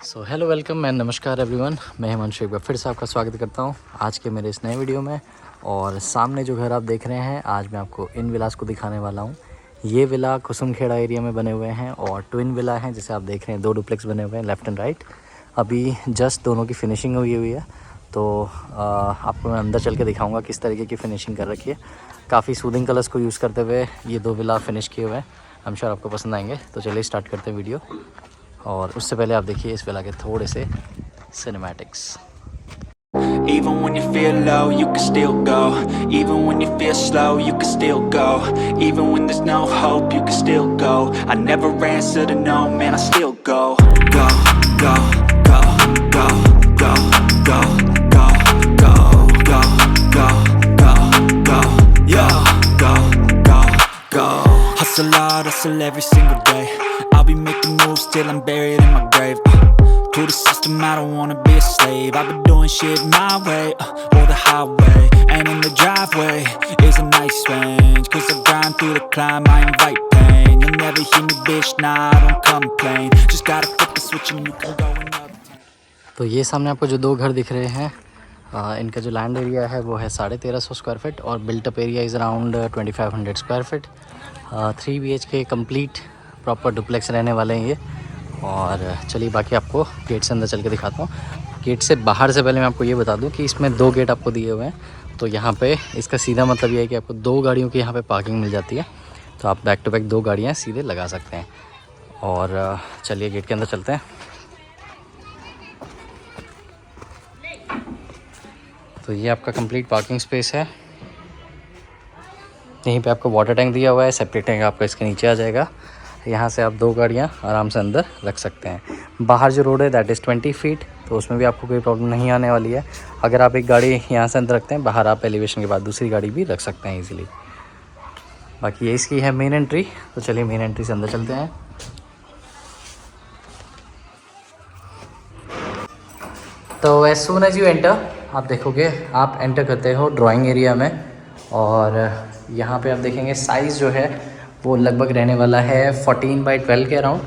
So hello welcome and नमस्कार everyone. मैं हिमांशु एक बार फिर से आपका स्वागत करता हूं आज के मेरे इस नए वीडियो में। और सामने जो घर आप देख रहे हैं, आज मैं आपको इन विलास को दिखाने वाला हूं। ये विला कुसुमखेड़ा एरिया में बने हुए हैं और ट्विन विला हैं, जैसे आप देख रहे हैं। 2 डुप्लेक्स बने हुए हैं लेफ़्ट एंड राइट। अभी जस्ट दोनों की फिनिशिंग हुई है, तो आपको मैं अंदर चल के दिखाऊँगा किस तरीके की फ़िनिशिंग कर रखी है। काफ़ी सूदिंग कलर्स को यूज़ करते हुए ये 2 विला फिनिश किए हुए हैं। आई एम श्योर आपको पसंद आएंगे। तो चलिए स्टार्ट करते हैं वीडियो। और उससे पहले आप देखिए इस विला के थोड़े से cinematics. Even when you feel low, you can still go. Even when you feel slow, you can still go. Even when there's no hope, you can still go. I never answer to no, man, I still go. Go, go, go, go, go, go, go, go, go, go, go, go, yo, go, go, go. Hustle hard, hustle every single day. I'll be making moves till I'm buried in my grave. To the system, I don't wanna be a slave. I've been doing shit my way, or the highway. And in the driveway is a nice range. Cause I grind through the climb, I invite pain. You'll never hear me, bitch, nah, I don't complain. Just gotta flip the switch and you can go another. तो ये सामने आपको जो 2 घर दिख रहे हैं, इनका जो लैंड एरिया है वो है 1350 स्क्वायर फीट और built up area is around 2500 square feet. 3 BHK complete proper duplex रहने वाले हैं ये। और चलिए बाकी आपको गेट से अंदर चल के दिखाता हूँ। गेट से बाहर से पहले मैं आपको ये बता दूँ कि इसमें 2 गेट आपको दिए हुए हैं। तो यहाँ पे इसका सीधा मतलब ये है कि आपको 2 गाड़ियों की यहाँ पे पार्किंग मिल जाती है। तो आप बैक टू बैक 2 गाड़ियाँ सीधे लगा सकते हैं। और चलिए गेट के अंदर चलते हैं। तो ये आपका कंप्लीट पार्किंग स्पेस है। यहीं पे आपको वाटर टैंक दिया हुआ है, सेपरेट टैंक आपका इसके नीचे आ जाएगा। यहाँ से आप 2 गाड़ियाँ आराम से अंदर रख सकते हैं। बाहर जो रोड है दैट इज़ 20 फीट, तो उसमें भी आपको कोई प्रॉब्लम नहीं आने वाली है। अगर आप एक गाड़ी यहाँ से अंदर रखते हैं, बाहर आप एलिवेशन के बाद दूसरी गाड़ी भी रख सकते हैं ईजिली। बाकी ये इसकी है मेन एंट्री। तो चलिए मेन एंट्री से अंदर चलते हैं। तो as soon as you enter, आप देखोगे आप एंटर करते हो ड्राइंग एरिया में। और यहाँ पे आप देखेंगे साइज़ जो है वो लगभग रहने वाला है 14x12 के अराउंड।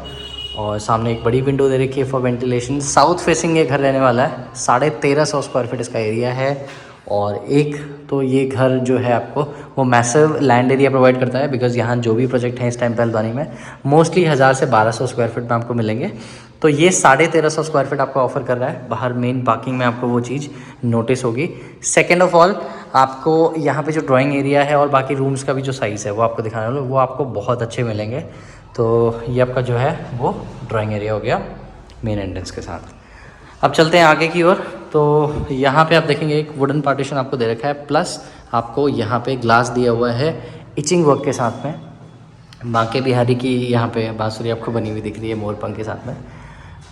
और सामने एक बड़ी विंडो दे रखी है फॉर वेंटिलेशन। साउथ फेसिंग ये घर रहने वाला है। 1350 स्क्वायर फीट इसका एरिया है। और एक तो ये घर जो है आपको वो मैसिव लैंड एरिया प्रोवाइड करता है, बिकॉज़ यहाँ जो भी प्रोजेक्ट हैं इस टाइम पे हल्द्वानी में मोस्टली 1000 से 1200 स्क्वायर फीट में आपको मिलेंगे। तो ये 1350 स्क्वायर फीट आपको ऑफर कर रहा है। बाहर मेन पार्किंग में आपको वो चीज़ नोटिस होगी। सेकेंड ऑफ ऑल, आपको यहाँ पे जो ड्राइंग एरिया है और बाकी रूम्स का भी जो साइज़ है वो आपको दिखाने वाला, वो आपको बहुत अच्छे मिलेंगे। तो ये आपका जो है वो ड्राइंग एरिया हो गया मेन एंट्रेंस के साथ। अब चलते हैं आगे की ओर। तो यहाँ पे आप देखेंगे एक वुडन पार्टीशन आपको दे रखा है, प्लस आपको यहाँ पे ग्लास दिया हुआ है इचिंग वर्क के साथ में। बांके बिहारी की यहाँ पे बांसुरी आपको बनी हुई दिख रही है मोरपंख के साथ में।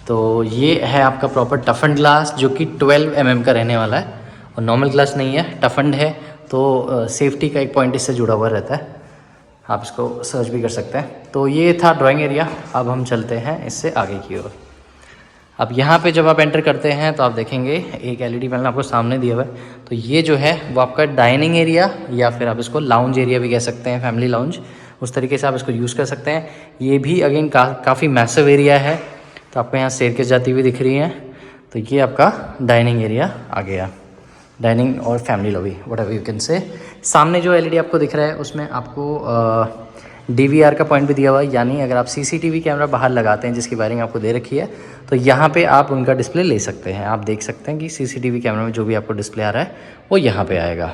तो ये है आपका प्रॉपर टफन ग्लास जो कि 12 mm का रहने वाला है और नॉर्मल ग्लास नहीं है, टफंड है। तो सेफ्टी का एक पॉइंट इससे जुड़ा हुआ रहता है, आप इसको सर्च भी कर सकते हैं। तो ये था ड्राइंग एरिया। अब हम चलते हैं इससे आगे की ओर। अब यहाँ पे जब आप एंटर करते हैं तो आप देखेंगे एक LED पैनल आपको सामने दिया हुआ है। तो ये जो है वो आपका डाइनिंग एरिया या फिर आप इसको लाउंज एरिया भी कह सकते हैं, फैमिली लाउंज, उस तरीके से आप इसको यूज़ कर सकते हैं। ये भी अगेन काफ़ी मैसिव एरिया है। तो आपको यहाँ स्टेयरकेस जाती हुई दिख रही है। तो ये आपका डाइनिंग एरिया आ गया, डाइनिंग और family lobby whatever you can say. सामने जो LED आपको दिख रहा है उसमें आपको DVR का पॉइंट भी दिया हुआ है, यानी अगर आप CCTV कैमरा बाहर लगाते हैं जिसकी वायरिंग आपको दे रखी है तो यहाँ पे आप उनका डिस्प्ले ले सकते हैं। आप देख सकते हैं कि CCTV कैमरा में जो भी आपको डिस्प्ले आ रहा है वो यहाँ पे आएगा।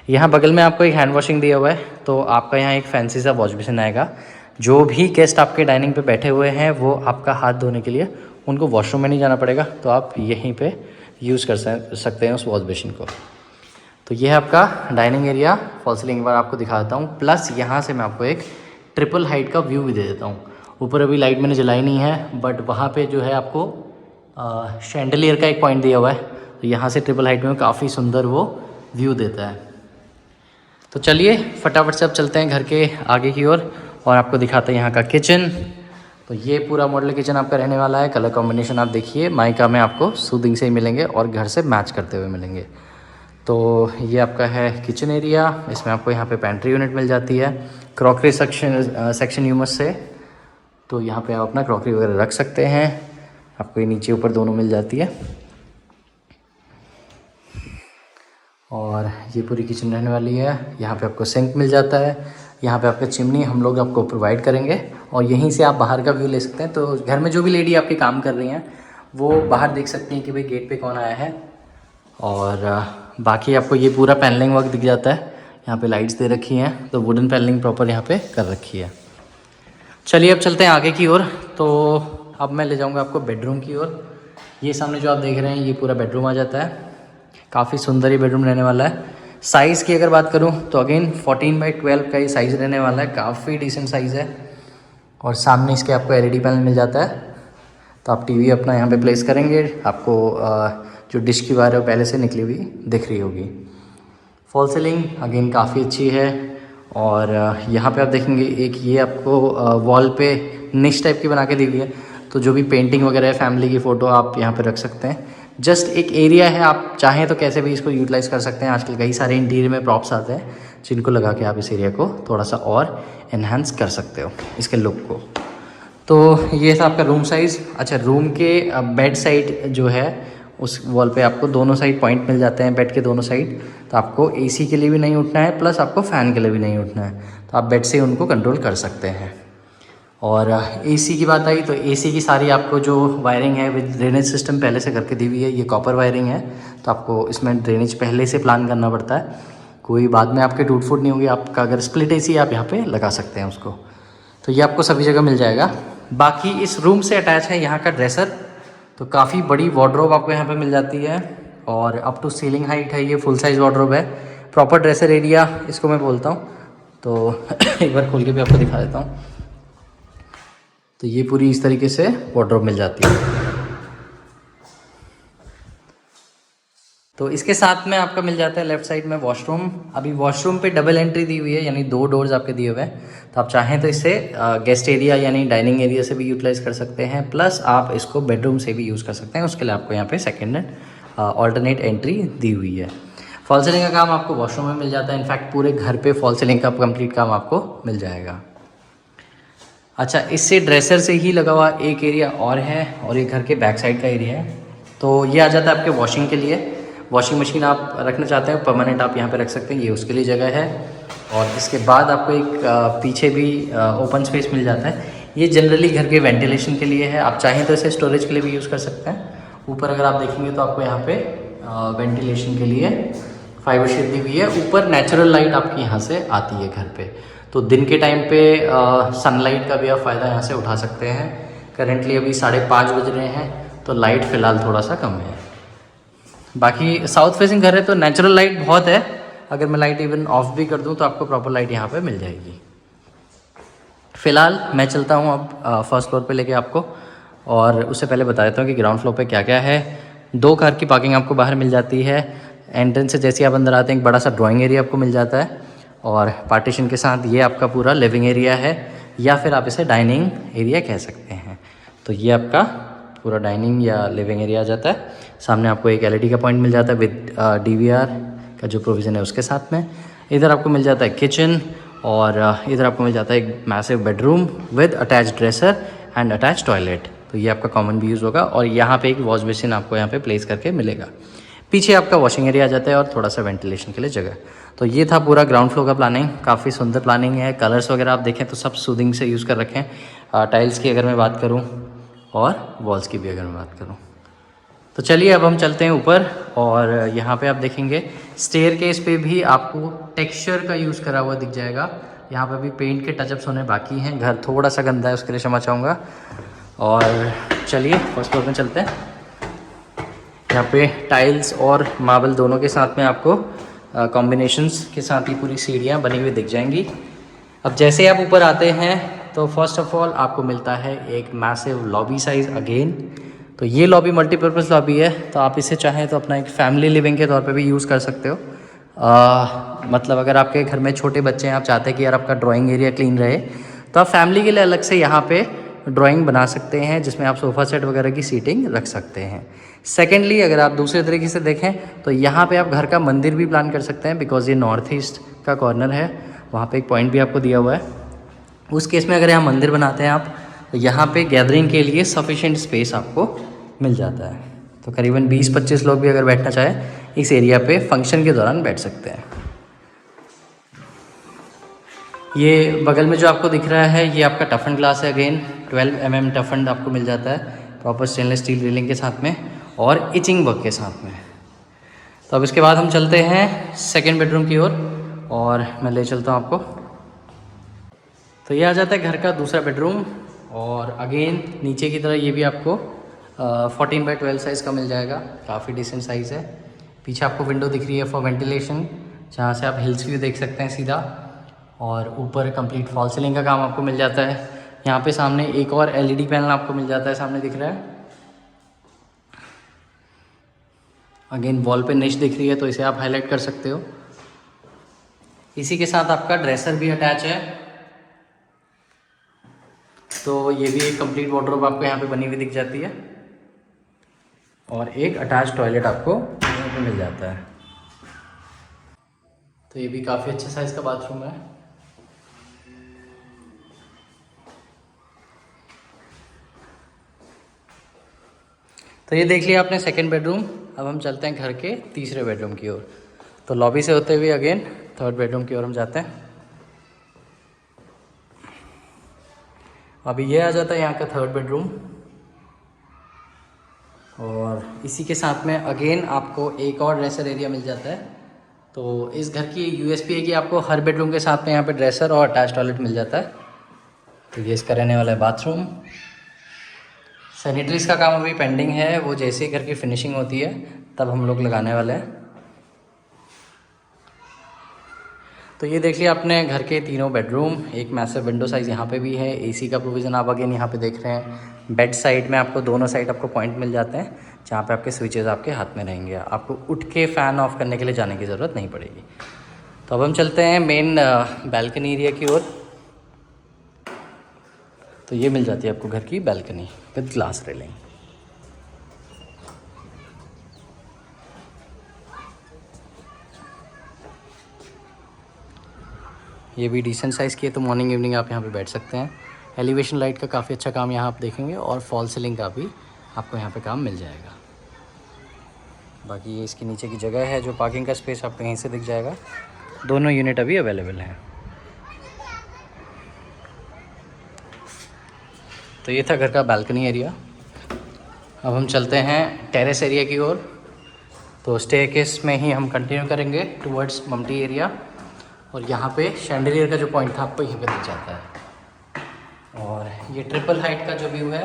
यहाँ बगल में आपको एक हैंड वॉशिंग दिया हुआ है। तो आपका यहाँ एक फैंसी सा वॉश बेसिन आएगा। जो भी गेस्ट आपके डाइनिंग पे बैठे हुए हैं वो आपका हाथ धोने के लिए उनको वॉशरूम में नहीं जाना पड़ेगा, तो आप यहीं पे यूज़ कर सकते हैं उस वॉश बेसिन को। तो ये है आपका डाइनिंग एरिया। फॉल सीलिंग एक बार आपको दिखाता हूँ, प्लस यहाँ से मैं आपको एक ट्रिपल हाइट का व्यू भी दे देता हूँ। ऊपर अभी लाइट मैंने जलाई नहीं है, बट वहाँ पे जो है आपको शैंडलियर का एक पॉइंट दिया हुआ है। तो यहाँ से ट्रिपल हाइट में काफ़ी सुंदर वो व्यू देता है। तो चलिए फटाफट से अब चलते हैं घर के आगे की ओर और आपको दिखाते हैं यहाँ का किचन। तो ये पूरा मॉडल किचन आपका रहने वाला है। कलर कॉम्बिनेशन आप देखिए माइका में आपको सूदिंग से ही मिलेंगे और घर से मैच करते हुए मिलेंगे। तो ये आपका है किचन एरिया। इसमें आपको यहाँ पे पेंट्री यूनिट मिल जाती है, क्रॉकरी सेक्शन यूमस से। तो यहाँ पे आप अपना क्रॉकरी वगैरह रख सकते हैं। आपको ये नीचे ऊपर दोनों मिल जाती है। और ये पूरी किचन रहने वाली है। यहाँ पे आपको सिंक मिल जाता है, यहाँ पे आपका चिमनी हम लोग आपको प्रोवाइड करेंगे और यहीं से आप बाहर का व्यू ले सकते हैं। तो घर में जो भी लेडी आपके काम कर रही हैं वो बाहर देख सकती हैं कि भाई गेट पे कौन आया है। और बाकी आपको ये पूरा पैनलिंग वर्क दिख जाता है। यहाँ पे लाइट्स दे रखी हैं, तो वुडन पैनलिंग प्रॉपर यहाँ पे कर रखी है। चलिए अब चलते हैं आगे की ओर। तो अब मैं ले जाऊँगा आपको बेडरूम की ओर। ये सामने जो आप देख रहे हैं ये पूरा बेडरूम आ जाता है। काफ़ी सुंदर ये बेडरूम रहने वाला है। साइज़ की अगर बात करूं तो अगेन 14/12 का ये साइज़ रहने वाला है, काफ़ी डिसेंट साइज़ है। और सामने इसके आपको LED पैनल मिल जाता है, तो आप टीवी अपना यहाँ पे प्लेस करेंगे। आपको जो डिश की वायर है वो पहले से निकली हुई दिख रही होगी। फॉल सीलिंग अगेन काफ़ी अच्छी है। और यहाँ पे आप देखेंगे एक ये आपको वॉल पे निश टाइप की बना के दी हुई है, तो जो भी पेंटिंग वगैरह है, फैमिली की फ़ोटो आप यहाँ पे रख सकते हैं। जस्ट एक एरिया है, आप चाहें तो कैसे भी इसको यूटिलाइज़ कर सकते हैं। आजकल कई सारे इंटीरियर में प्रॉप्स आते हैं जिनको लगा के आप इस एरिया को थोड़ा सा और इन्हांस कर सकते हो इसके लुक को। तो ये था आपका रूम साइज़। अच्छा, रूम के बेड साइड जो है उस वॉल पे आपको दोनों साइड पॉइंट मिल जाते हैं, बेड के दोनों साइड। तो आपको AC के लिए भी नहीं उठना है, प्लस आपको फ़ैन के लिए भी नहीं उठना है, तो आप बेड से उनको कंट्रोल कर सकते हैं। और AC की बात आई तो AC की सारी आपको जो वायरिंग है विद ड्रेनेज सिस्टम पहले से करके दी हुई है। ये कॉपर वायरिंग है, तो आपको इसमें ड्रेनेज पहले से प्लान करना पड़ता है। कोई बाद में आपके टूट फूट नहीं होगी। आपका अगर स्प्लिट AC आप यहाँ पे लगा सकते हैं उसको, तो ये आपको सभी जगह मिल जाएगा। बाकी इस रूम से अटैच है यहाँ का ड्रेसर, तो काफ़ी बड़ी वार्डरोब आपको यहाँ पर मिल जाती है और अप टू सीलिंग हाइट है। ये फुल साइज़ वार्डरोब है, प्रॉपर ड्रेसर एरिया इसको मैं बोलता हूँ। तो एक बार खोल के भी आपको दिखा देता हूँ। तो ये पूरी इस तरीके से वार्डरोब मिल जाती है। तो इसके साथ में आपका मिल जाता है लेफ्ट साइड में वॉशरूम। अभी वॉशरूम पे डबल एंट्री दी हुई है, यानी 2 डोर्स आपके दिए हुए हैं। तो आप चाहें तो इससे गेस्ट एरिया यानी डाइनिंग एरिया से भी यूटिलाइज़ कर सकते हैं, प्लस आप इसको बेडरूम से भी यूज़ कर सकते हैं। उसके लिए आपको यहाँ पे सेकेंड ऑल्टरनेट एंट्री दी हुई है। फॉल सीलिंग का काम आपको वॉशरूम में मिल जाता है। इनफैक्ट पूरे घर पे फॉल सीलिंग का कंप्लीट काम आपको मिल जाएगा। अच्छा, इससे ड्रेसर से ही लगा हुआ एक एरिया और है, और ये घर के बैक साइड का एरिया है। तो ये आ जाता है आपके वॉशिंग के लिए। वॉशिंग मशीन आप रखना चाहते हैं परमानेंट, आप यहाँ पे रख सकते हैं, ये उसके लिए जगह है। और इसके बाद आपको एक पीछे भी ओपन स्पेस मिल जाता है। ये जनरली घर के वेंटिलेशन के लिए है। आप चाहें तो इसे स्टोरेज के लिए भी यूज़ कर सकते हैं। ऊपर अगर आप देखेंगे तो आपको यहाँ पे वेंटिलेशन के लिए फाइबर शीट दी हुई है। ऊपर नेचुरल लाइट आपकी यहाँ से आती है घर पे, तो दिन के टाइम पे सनलाइट का भी आप फ़ायदा यहाँ से उठा सकते हैं। करेंटली अभी 5:30 बज रहे हैं, तो लाइट फ़िलहाल थोड़ा सा कम है। बाकी साउथ फेसिंग घर है तो नेचुरल लाइट बहुत है। अगर मैं लाइट इवन ऑफ भी कर दूं तो आपको प्रॉपर लाइट यहाँ पे मिल जाएगी। फ़िलहाल मैं चलता हूँ अब फर्स्ट फ्लोर पे लेके आपको, और उससे पहले बता देता हूँ कि ग्राउंड फ्लोर पे क्या क्या है। 2 कार की पार्किंग आपको बाहर मिल जाती है। एंट्रेंस से जैसे आप अंदर आते हैं एक बड़ा सा ड्राइंग एरिया आपको मिल जाता है, और पार्टीशन के साथ ये आपका पूरा लिविंग एरिया है, या फिर आप इसे डाइनिंग एरिया कह सकते हैं। तो ये आपका पूरा डाइनिंग या लिविंग एरिया आ जाता है। सामने आपको एक LED का पॉइंट मिल जाता है विद DVR का जो प्रोविज़न है उसके साथ में। इधर आपको मिल जाता है किचन, और इधर आपको मिल जाता है एक massive bedroom with attach dresser and attach toilet. तो ये आपका कॉमन भी यूज़ होगा, और यहाँ पे एक वॉश बेसिन आपको यहाँ पे प्लेस करके मिलेगा। पीछे आपका वॉशिंग एरिया आ जाता है और थोड़ा सा वेंटिलेशन के लिए जगह। तो ये था पूरा ग्राउंड फ्लोर का प्लानिंग। काफ़ी सुंदर प्लानिंग है। कलर्स वगैरह आप देखें तो सब सूदिंग से यूज़ कर रखें। टाइल्स की अगर मैं बात करूँ और वॉल्स की भी अगर मैं बात करूँ, तो चलिए अब हम चलते हैं ऊपर। और यहाँ पे आप देखेंगे स्टेयरकेस पे भी आपको टेक्सचर का यूज़ करा हुआ दिख जाएगा। यहाँ पे भी पेंट के टचअप्स होने बाकी हैं। घर थोड़ा सा गंदा है, उसके लिए क्षमा चाहूँगा। और चलिए फर्स्ट फ्लोर में चलते हैं। यहाँ पे टाइल्स और मार्बल दोनों के साथ में आपको कॉम्बिनेशंस के साथ ही पूरी सीढ़ियाँ बनी हुई दिख जाएंगी। अब जैसे आप ऊपर आते हैं तो फर्स्ट ऑफ ऑल आपको मिलता है एक मैसिव लॉबी साइज़ अगेन। तो ये लॉबी मल्टीपर्पज़ लॉबी है, तो आप इसे चाहें तो अपना एक फैमिली लिविंग के तौर पे भी यूज़ कर सकते हो। मतलब अगर आपके घर में छोटे बच्चे हैं, आप चाहते हैं कि यार आपका ड्राइंग एरिया क्लीन रहे, तो आप फैमिली के लिए अलग से यहाँ पे ड्राइंग बना सकते हैं, जिसमें आप सोफ़ा सेट वगैरह की सीटिंग रख सकते हैं। सेकेंडली अगर आप दूसरे तरीके से देखें तो यहाँ पे आप घर का मंदिर भी प्लान कर सकते हैं, बिकॉज ये नॉर्थ ईस्ट का कॉर्नर है। वहाँ पे एक पॉइंट भी आपको दिया हुआ है। उस केस में अगर यहाँ मंदिर बनाते हैं आप, तो यहाँ पे गैदरिंग के लिए सफिशिएंट स्पेस आपको मिल जाता है। तो करीबन 20-25 लोग भी अगर बैठना चाहे इस एरिया पे फंक्शन के दौरान बैठ सकते हैं। ये बगल में जो आपको दिख रहा है ये आपका टफन ग्लास है। अगेन 12 mm टफन आपको मिल जाता है प्रॉपर स्टेनलेस स्टील रेलिंग के साथ में और इचिंग वर्क के साथ में। तो अब इसके बाद हम चलते हैं सेकेंड बेडरूम की ओर और मैं ले चलता हूँ आपको। तो ये आ जाता है घर का दूसरा बेडरूम और अगेन नीचे की तरह ये भी आपको 14x12 साइज़ का मिल जाएगा। काफ़ी डिसेंट साइज़ है। पीछे आपको विंडो दिख रही है फॉर वेंटिलेशन, जहाँ से आप हिल्स व्यू देख सकते हैं सीधा, और ऊपर कंप्लीट फॉल सीलिंग का काम आपको मिल जाता है। यहाँ पे सामने एक और LED पैनल आपको मिल जाता है, सामने दिख रहा है। अगेन वॉल पे निश दिख रही है तो इसे आप हाईलाइट कर सकते हो। इसी के साथ आपका ड्रेसर भी अटैच है, तो ये भी एक कंप्लीट वार्डरोब आपको यहाँ पे बनी हुई दिख जाती है और एक अटैच टॉयलेट आपको यहाँ पे मिल जाता है। तो ये भी काफ़ी अच्छे साइज़ का बाथरूम है। तो ये देख लिया आपने सेकंड बेडरूम। अब हम चलते हैं घर के तीसरे बेडरूम की ओर। तो लॉबी से होते हुए अगेन थर्ड बेडरूम की ओर हम जाते हैं। अभी ये आ जाता है यहाँ का थर्ड बेडरूम और इसी के साथ में अगेन आपको एक और ड्रेसर एरिया मिल जाता है। तो इस घर की USP है कि आपको हर बेडरूम के साथ में यहाँ पे ड्रेसर और अटैच टॉयलेट मिल जाता है। तो ये इसका रहने वाला है बाथरूम। सैनिटरीज का काम अभी पेंडिंग है, वो जैसे ही घर की फिनिशिंग होती है तब हम लोग लगाने वाले हैं। तो ये देख लिया आपने घर के तीनों बेडरूम। एक मैसिव विंडो साइज़ यहाँ पे भी है। AC का प्रोविज़न आप अगेन यहाँ पे देख रहे हैं। बेड साइड में आपको दोनों साइड आपको पॉइंट मिल जाते हैं जहाँ पे आपके स्विचेस आपके हाथ में रहेंगे। आपको उठ के फ़ैन ऑफ करने के लिए जाने की ज़रूरत नहीं पड़ेगी। तो अब हम चलते हैं मेन बैल्कनी एरिया की ओर। तो ये मिल जाती है आपको घर की बैल्कनी विद ग्लास रेलिंग। ये भी डिसेंट साइज़ की है, तो मॉर्निंग इवनिंग आप यहाँ पे बैठ सकते हैं। एलिवेशन लाइट का काफ़ी अच्छा काम यहाँ आप देखेंगे और फॉल सीलिंग का भी आपको यहाँ पे काम मिल जाएगा। बाकी ये इसके नीचे की जगह है, जो पार्किंग का स्पेस आपको यहीं से दिख जाएगा। दोनों यूनिट अभी अवेलेबल हैं। तो ये था घर का बालकनी एरिया। अब हम चलते हैं टेरेस एरिया की ओर। तो स्टेयरकेस में ही हम कंटिन्यू करेंगे टुवर्ड्स मम्टी एरिया और यहाँ पे शैंडलियर का जो पॉइंट था आपको यहीं पे दिख जाता है। और ये ट्रिपल हाइट का जो व्यू है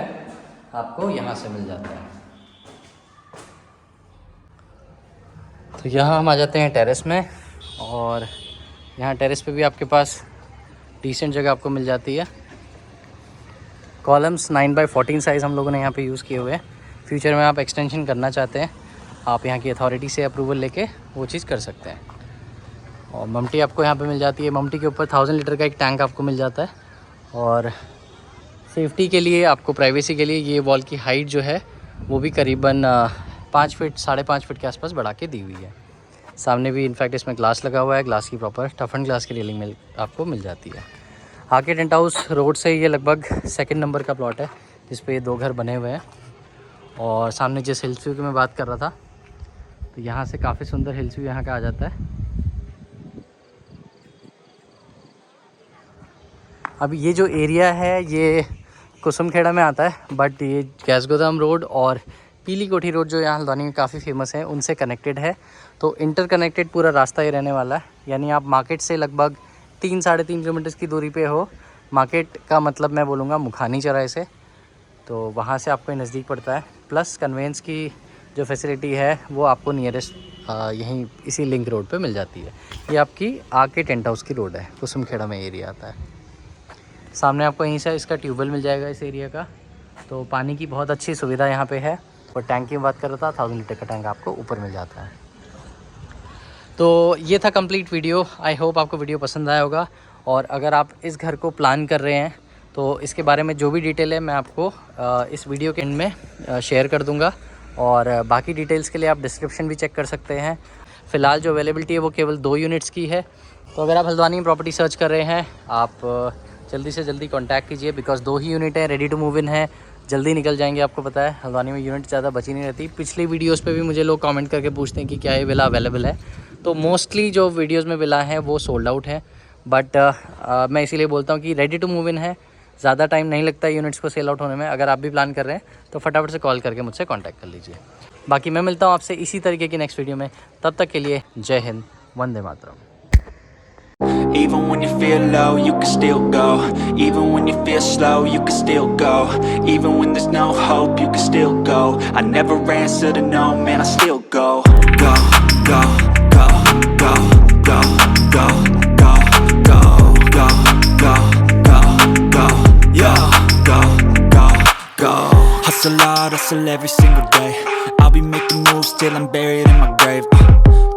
आपको यहाँ से मिल जाता है। तो यहाँ हम आ जाते हैं टेरेस में और यहाँ टेरेस पे भी आपके पास डिसेंट जगह आपको मिल जाती है। कॉलम्स 9x14 साइज़ हम लोगों ने यहाँ पे यूज़ किए हुए हैं। फ्यूचर में आप एक्सटेंशन करना चाहते हैं, आप यहाँ की अथॉरिटी से अप्रूवल लेके वो चीज़ कर सकते हैं। और मम्टी आपको यहाँ पे मिल जाती है। मम्टी के ऊपर 1000 लीटर का एक टैंक आपको मिल जाता है और सेफ्टी के लिए, आपको प्राइवेसी के लिए ये वॉल की हाइट जो है वो भी करीबन 5 फीट 5.5 फीट के आसपास बढ़ा के दी हुई है। सामने भी इनफैक्ट इसमें ग्लास लगा हुआ है। ग्लास की प्रॉपर टफन ग्लास की रेलिंग आपको मिल जाती है। आके टेंट हाउस रोड से ये लगभग 2nd नंबर का प्लॉट है जिस पे ये 2 घर बने हुए हैं। और सामने जिस हिल्स व्यू की मैं बात कर रहा था, तो यहाँ से काफ़ी सुंदर हिल्स व्यू यहाँ का आ जाता है। अब ये जो एरिया है ये कुसुमखेड़ा में आता है, बट ये गैसगोदाम रोड और पीली कोठी रोड जो यहाँ हल्द्वानी में काफ़ी फेमस है उनसे कनेक्टेड है। तो इंटरकनेक्टेड पूरा रास्ता ये रहने वाला है। यानी आप मार्केट से लगभग 3-3.5 किलोमीटर की दूरी पे हो। मार्केट का मतलब मैं बोलूँगा मुखानी चौराहे से, तो वहाँ से आपको नज़दीक पड़ता है। प्लस कन्वेंस की जो फैसिलिटी है वो आपको नियरेस्ट यहीं इसी लिंक रोड पे मिल जाती है। ये आपकी आके टेंट हाउस की रोड है, कुसुमखेड़ा में एरिया आता है। सामने आपको यहीं से इसका ट्यूबवेल मिल जाएगा इस एरिया का। तो पानी की बहुत अच्छी सुविधा यहाँ पे है। और टैंक की बात कर रहा था, 1000 लीटर का टैंक आपको ऊपर मिल जाता है। तो ये था कंप्लीट वीडियो। आई होप आपको वीडियो पसंद आया होगा। और अगर आप इस घर को प्लान कर रहे हैं तो इसके बारे में जो भी डिटेल है मैं आपको इस वीडियो के एंड में शेयर कर दूंगा। और बाकी डिटेल्स के लिए आप डिस्क्रिप्शन भी चेक कर सकते हैं। फ़िलहाल जो अवेलेबिलिटी है वो केवल 2 यूनिट्स की है। तो अगर आप हल्द्वानी में प्रॉपर्टी सर्च कर रहे हैं, आप जल्दी से जल्दी कॉन्टैक्ट कीजिए, बिकॉज 2 ही यूनिट है, रेडी टू मूव इन है। जल्दी निकल जाएंगे। आपको पता है हल्द्वानी में यूनिट ज़्यादा बची नहीं रहती। पिछली वीडियोस पे भी मुझे लोग कमेंट करके पूछते हैं कि क्या ये विला अवेलेबल है, तो मोस्टली जो वीडियोस में विला है वो सोल्ड आउट है। बट मैं इसीलिए बोलता हूँ कि रेडी टू मूव इन है, ज़्यादा टाइम नहीं लगता है यूनिट्स को सेल आउट होने में। अगर आप भी प्लान कर रहे हैं तो फटाफट से कॉल करके मुझसे कॉन्टैक्ट कर लीजिए। बाकी मैं मिलता हूँ आपसे इसी तरीके की नेक्स्ट वीडियो में, तब तक के लिए जय Hind, Vande Mataram. Even when you feel low, you can still go. Even when you feel slow, you can still go. Even when there's no hope, you can still go. I never answer to no, man, I still go. Go, go, go, go, go, go, go, go, go, go, go, go, yeah, go, go, go. Hustle hard, hustle every single day. I'll be making moves till I'm buried in my grave.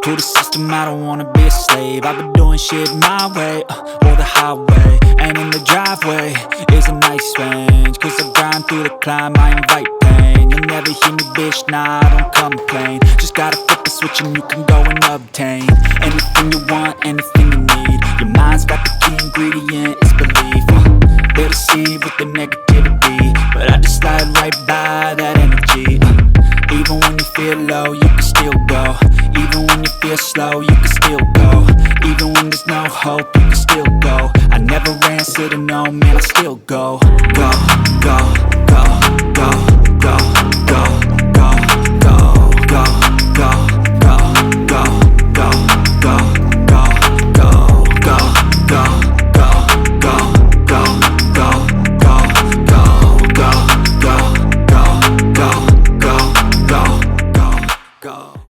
To the system, I don't wanna be a slave. I've been doing shit my way, or the highway. And in the driveway is a nice range. Cause I grind through the climb, I invite pain. You'll never hear me, bitch, nah, I don't complain. Just gotta flip the switch and you can go and obtain anything you want, anything you need. Your mind's got the key ingredient, it's belief. They'll deceive with the negativity, but I just slide right by that energy. Even when you feel low, you can still go. Even when you feel slow, you can still go. Even when there's no hope, you can still go. I never answer to no, man, I still go. Go, go, go, go, go.